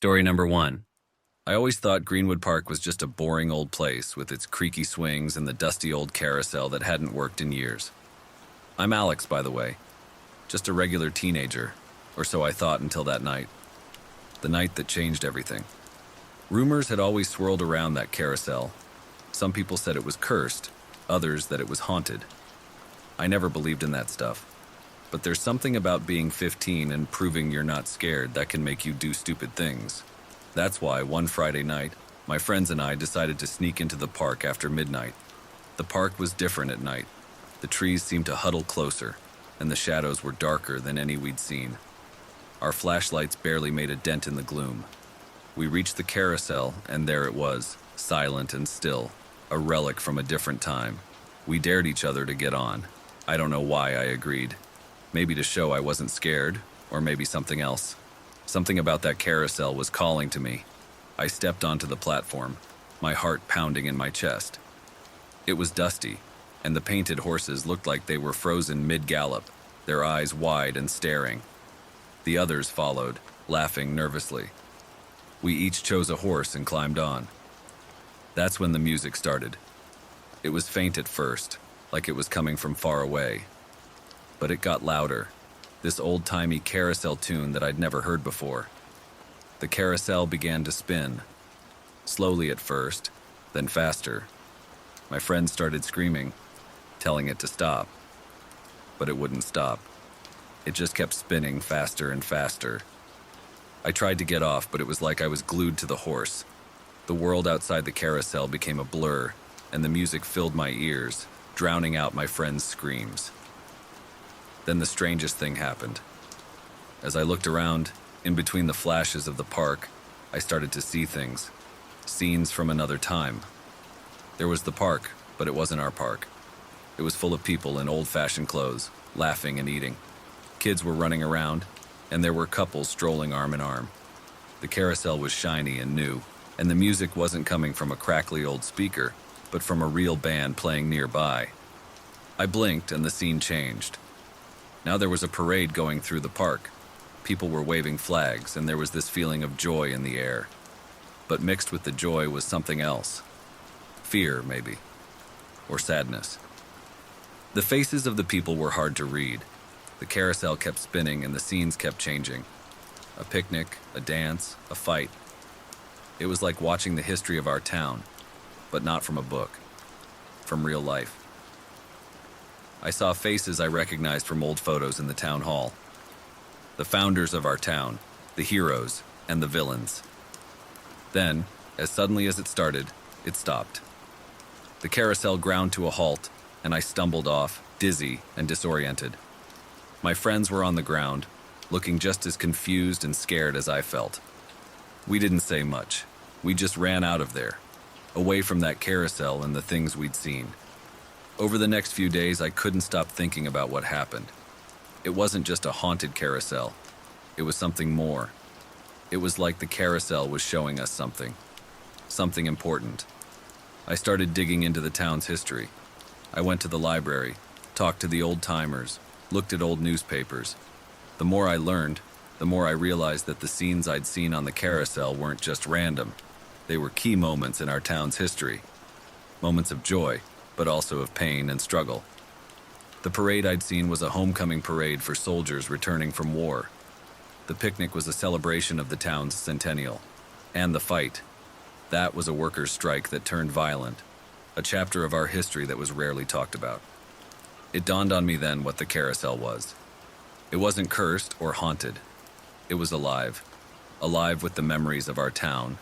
Story number one. I always thought Greenwood Park was just a boring old place with its creaky swings and the dusty old carousel that hadn't worked in years. I'm Alex, by the way. Just a regular teenager, or so I thought until that night. The night that changed everything. Rumors had always swirled around that carousel. Some people said it was cursed, others that it was haunted. I never believed in that stuff. But there's something about being 15 and proving you're not scared that can make you do stupid things. That's why one Friday night, my friends and I decided to sneak into the park after midnight. The park was different at night. The trees seemed to huddle closer, and the shadows were darker than any we'd seen. Our flashlights barely made a dent in the gloom. We reached the carousel, and there it was, silent and still, a relic from a different time. We dared each other to get on. I don't know why I agreed. Maybe to show I wasn't scared, or maybe something else. Something about that carousel was calling to me. I stepped onto the platform, my heart pounding in my chest. It was dusty, and the painted horses looked like they were frozen mid-gallop, their eyes wide and staring. The others followed, laughing nervously. We each chose a horse and climbed on. That's when the music started. It was faint at first, like it was coming from far away. But it got louder, this old-timey carousel tune that I'd never heard before. The carousel began to spin, slowly at first, then faster. My friends started screaming, telling it to stop. But it wouldn't stop. It just kept spinning faster and faster. I tried to get off, but it was like I was glued to the horse. The world outside the carousel became a blur, and the music filled my ears, drowning out my friends' screams. Then the strangest thing happened. As I looked around, in between the flashes of the park, I started to see things. Scenes from another time. There was the park, but it wasn't our park. It was full of people in old-fashioned clothes, laughing and eating. Kids were running around, and there were couples strolling arm in arm. The carousel was shiny and new, and the music wasn't coming from a crackly old speaker, but from a real band playing nearby. I blinked and the scene changed. Now there was a parade going through the park. People were waving flags, and there was this feeling of joy in the air. But mixed with the joy was something else. Fear, maybe. Or sadness. The faces of the people were hard to read. The carousel kept spinning and the scenes kept changing. A picnic, a dance, a fight. It was like watching the history of our town, but not from a book. From real life. I saw faces I recognized from old photos in the town hall. The founders of our town, the heroes, and the villains. Then, as suddenly as it started, it stopped. The carousel ground to a halt, and I stumbled off, dizzy and disoriented. My friends were on the ground, looking just as confused and scared as I felt. We didn't say much. We just ran out of there, away from that carousel and the things we'd seen. Over the next few days, I couldn't stop thinking about what happened. It wasn't just a haunted carousel. It was something more. It was like the carousel was showing us something. Something important. I started digging into the town's history. I went to the library, talked to the old-timers, looked at old newspapers. The more I learned, the more I realized that the scenes I'd seen on the carousel weren't just random. They were key moments in our town's history. Moments of joy, but also of pain and struggle. The parade I'd seen was a homecoming parade for soldiers returning from war. The picnic was a celebration of the town's centennial. And the fight. That was a workers' strike that turned violent, a chapter of our history that was rarely talked about. It dawned on me then what the carousel was. It wasn't cursed or haunted. It was alive. Alive with the memories of our town,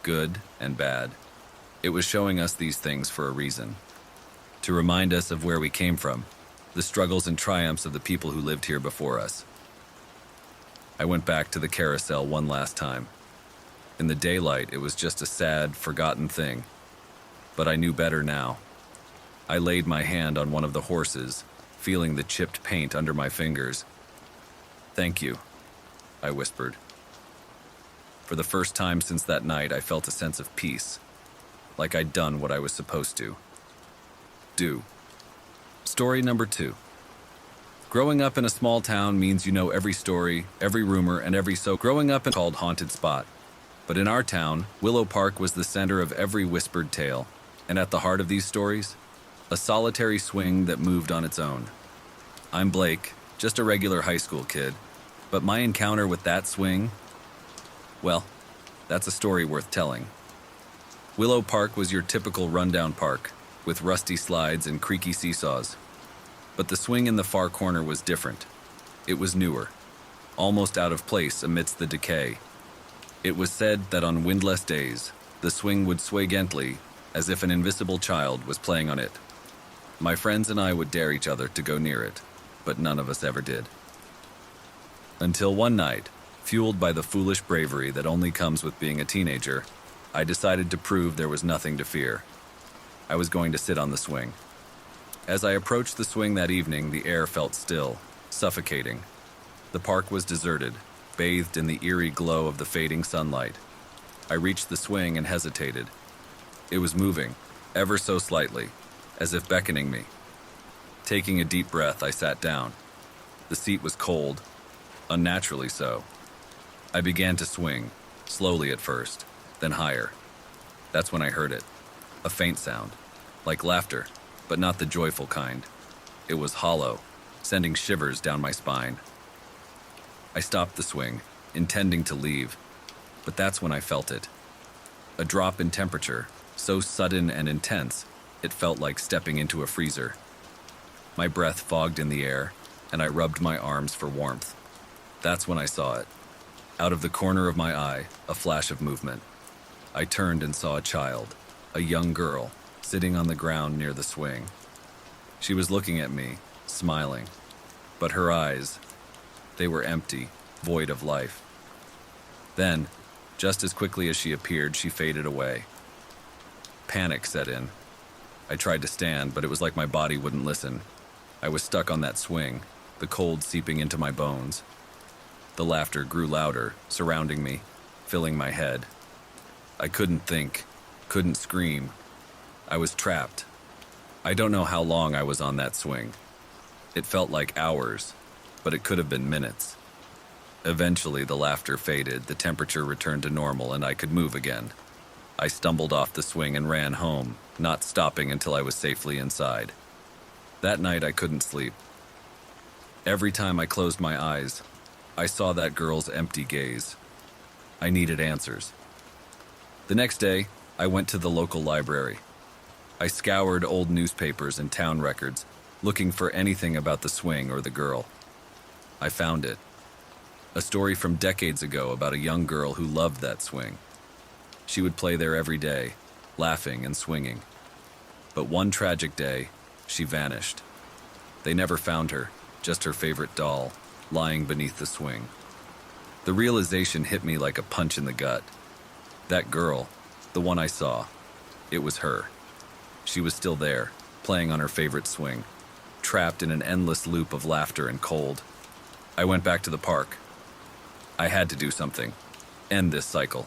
good and bad. It was showing us these things for a reason. To remind us of where we came from, the struggles and triumphs of the people who lived here before us. I went back to the carousel one last time. In the daylight, it was just a sad, forgotten thing. But I knew better now. I laid my hand on one of the horses, feeling the chipped paint under my fingers. "Thank you," I whispered. For the first time since that night, I felt a sense of peace, like I'd done what I was supposed to do. Story number 2. Growing up in a small town means you know every story, every rumor, and every growing up in called haunted spot. But in our town, Willow Park was the center of every whispered tale, and at the heart of these stories, a solitary swing that moved on its own. I'm Blake, just a regular high school kid, but my encounter with that swing, well, that's a story worth telling. Willow Park was your typical rundown park, with rusty slides and creaky seesaws. But the swing in the far corner was different. It was newer, almost out of place amidst the decay. It was said that on windless days, the swing would sway gently, as if an invisible child was playing on it. My friends and I would dare each other to go near it, but none of us ever did. Until one night, fueled by the foolish bravery that only comes with being a teenager, I decided to prove there was nothing to fear. I was going to sit on the swing. As I approached the swing that evening, the air felt still, suffocating. The park was deserted, bathed in the eerie glow of the fading sunlight. I reached the swing and hesitated. It was moving, ever so slightly, as if beckoning me. Taking a deep breath, I sat down. The seat was cold, unnaturally so. I began to swing, slowly at first, then higher. That's when I heard it. A faint sound, like laughter, but not the joyful kind. It was hollow, sending shivers down my spine. I stopped the swing, intending to leave, but that's when I felt it. A drop in temperature, so sudden and intense, it felt like stepping into a freezer. My breath fogged in the air, and I rubbed my arms for warmth. That's when I saw it. Out of the corner of my eye, a flash of movement. I turned and saw a child, a young girl, sitting on the ground near the swing. She was looking at me, smiling, but her eyes, they were empty, void of life. Then, just as quickly as she appeared, she faded away. Panic set in. I tried to stand, but it was like my body wouldn't listen. I was stuck on that swing, the cold seeping into my bones. The laughter grew louder, surrounding me, filling my head. I couldn't think, couldn't scream. I was trapped. I don't know how long I was on that swing. It felt like hours, but it could have been minutes. Eventually, the laughter faded, the temperature returned to normal, and I could move again. I stumbled off the swing and ran home, not stopping until I was safely inside. That night, I couldn't sleep. Every time I closed my eyes, I saw that girl's empty gaze. I needed answers. The next day, I went to the local library. I scoured old newspapers and town records, looking for anything about the swing or the girl. I found it. A story from decades ago about a young girl who loved that swing. She would play there every day, laughing and swinging. But one tragic day, she vanished. They never found her, just her favorite doll, lying beneath the swing. The realization hit me like a punch in the gut. That girl, the one I saw, it was her. She was still there, playing on her favorite swing, trapped in an endless loop of laughter and cold. I went back to the park. I had to do something, end this cycle.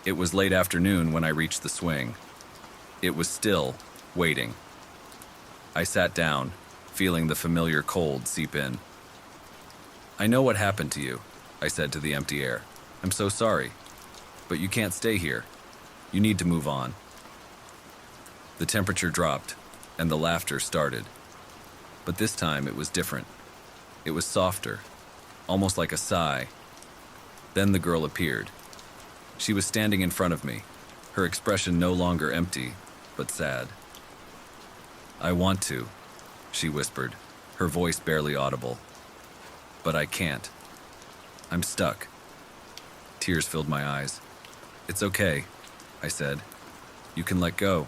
It was late afternoon when I reached the swing. It was still waiting. I sat down, feeling the familiar cold seep in. "I know what happened to you," I said to the empty air. "I'm so sorry. But you can't stay here. You need to move on." The temperature dropped, and the laughter started. But this time it was different. It was softer, almost like a sigh. Then the girl appeared. She was standing in front of me, her expression no longer empty, but sad. "I want to," she whispered, her voice barely audible. "But I can't. I'm stuck." Tears filled my eyes. "It's okay," I said. "You can let go.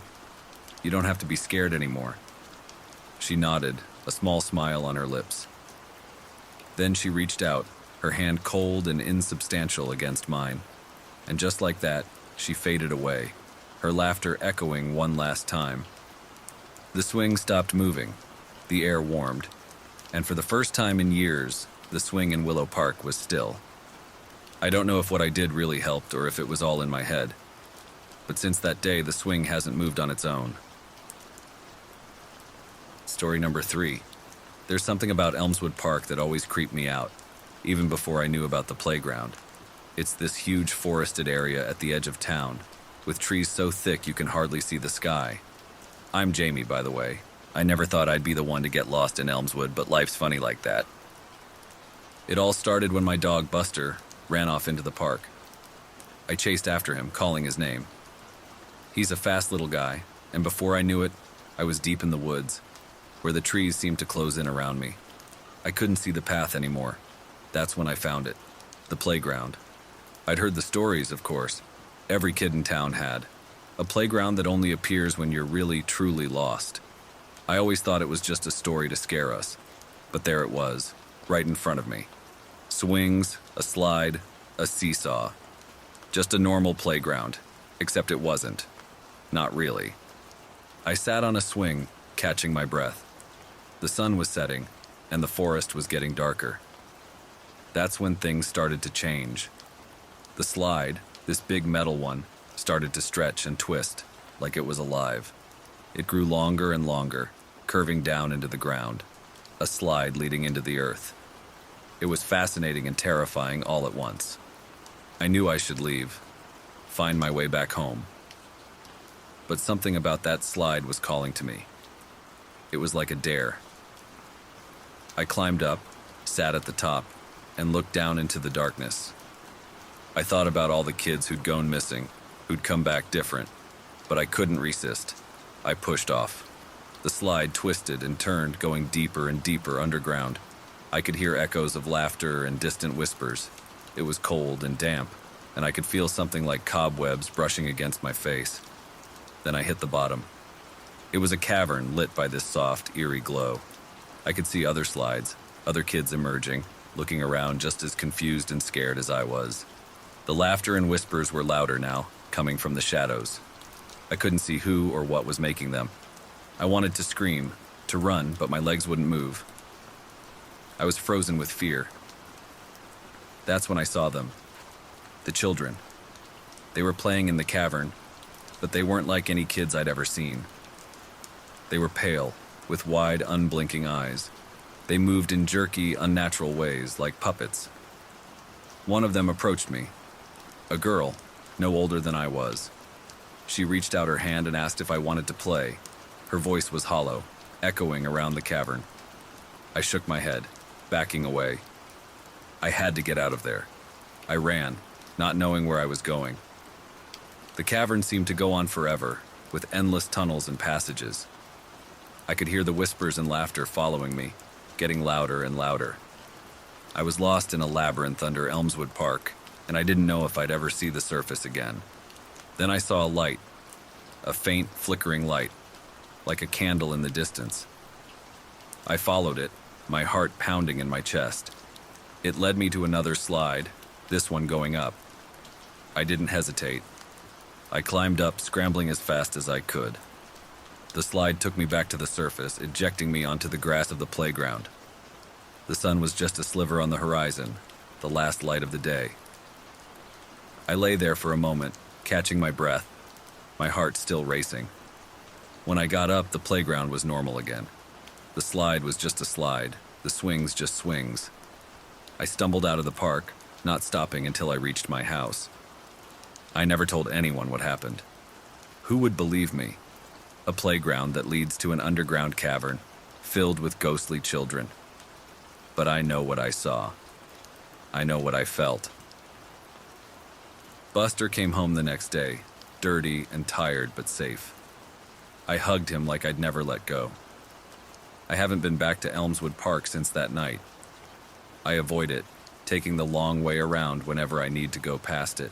You don't have to be scared anymore." She nodded, a small smile on her lips. Then she reached out, her hand cold and insubstantial against mine. And just like that, she faded away, her laughter echoing one last time. The swing stopped moving. The air warmed. And for the first time in years, the swing in Willow Park was still. I don't know if what I did really helped or if it was all in my head. But since that day, the swing hasn't moved on its own. Story number 3. There's something about Elmswood Park that always creeped me out, even before I knew about the playground. It's this huge forested area at the edge of town, with trees so thick you can hardly see the sky. I'm Jamie, by the way. I never thought I'd be the one to get lost in Elmswood, but life's funny like that. It all started when my dog Buster ran off into the park. I chased after him, calling his name. He's a fast little guy, and before I knew it, I was deep in the woods, where the trees seemed to close in around me. I couldn't see the path anymore. That's when I found it, the playground. I'd heard the stories, of course. Every kid in town had. A playground that only appears when you're really, truly lost. I always thought it was just a story to scare us, but there it was, right in front of me. Swings, a slide, a seesaw. Just a normal playground, except it wasn't. Not really. I sat on a swing, catching my breath. The sun was setting, and the forest was getting darker. That's when things started to change. The slide, this big metal one, started to stretch and twist, like it was alive. It grew longer and longer, curving down into the ground, a slide leading into the earth. It was fascinating and terrifying all at once. I knew I should leave, find my way back home. But something about that slide was calling to me. It was like a dare. I climbed up, sat at the top, and looked down into the darkness. I thought about all the kids who'd gone missing, who'd come back different, but I couldn't resist. I pushed off. The slide twisted and turned, going deeper and deeper underground. I could hear echoes of laughter and distant whispers. It was cold and damp, and I could feel something like cobwebs brushing against my face. Then I hit the bottom. It was a cavern lit by this soft, eerie glow. I could see other slides, other kids emerging, looking around just as confused and scared as I was. The laughter and whispers were louder now, coming from the shadows. I couldn't see who or what was making them. I wanted to scream, to run, but my legs wouldn't move. I was frozen with fear. That's when I saw them. The children. They were playing in the cavern, but they weren't like any kids I'd ever seen. They were pale, with wide, unblinking eyes. They moved in jerky, unnatural ways, like puppets. One of them approached me. A girl, no older than I was. She reached out her hand and asked if I wanted to play. Her voice was hollow, echoing around the cavern. I shook my head, backing away. I had to get out of there. I ran, not knowing where I was going. The cavern seemed to go on forever, with endless tunnels and passages. I could hear the whispers and laughter following me, getting louder and louder. I was lost in a labyrinth under Elmswood Park, and I didn't know if I'd ever see the surface again. Then I saw a light, a faint, flickering light, like a candle in the distance. I followed it, my heart pounding in my chest. It led me to another slide, this one going up. I didn't hesitate. I climbed up, scrambling as fast as I could. The slide took me back to the surface, ejecting me onto the grass of the playground. The sun was just a sliver on the horizon, the last light of the day. I lay there for a moment, catching my breath, my heart still racing. When I got up, the playground was normal again. The slide was just a slide, the swings just swings. I stumbled out of the park, not stopping until I reached my house. I never told anyone what happened. Who would believe me? A playground that leads to an underground cavern, filled with ghostly children. But I know what I saw. I know what I felt. Buster came home the next day, dirty and tired but safe. I hugged him like I'd never let go. I haven't been back to Elmswood Park since that night. I avoid it, taking the long way around whenever I need to go past it.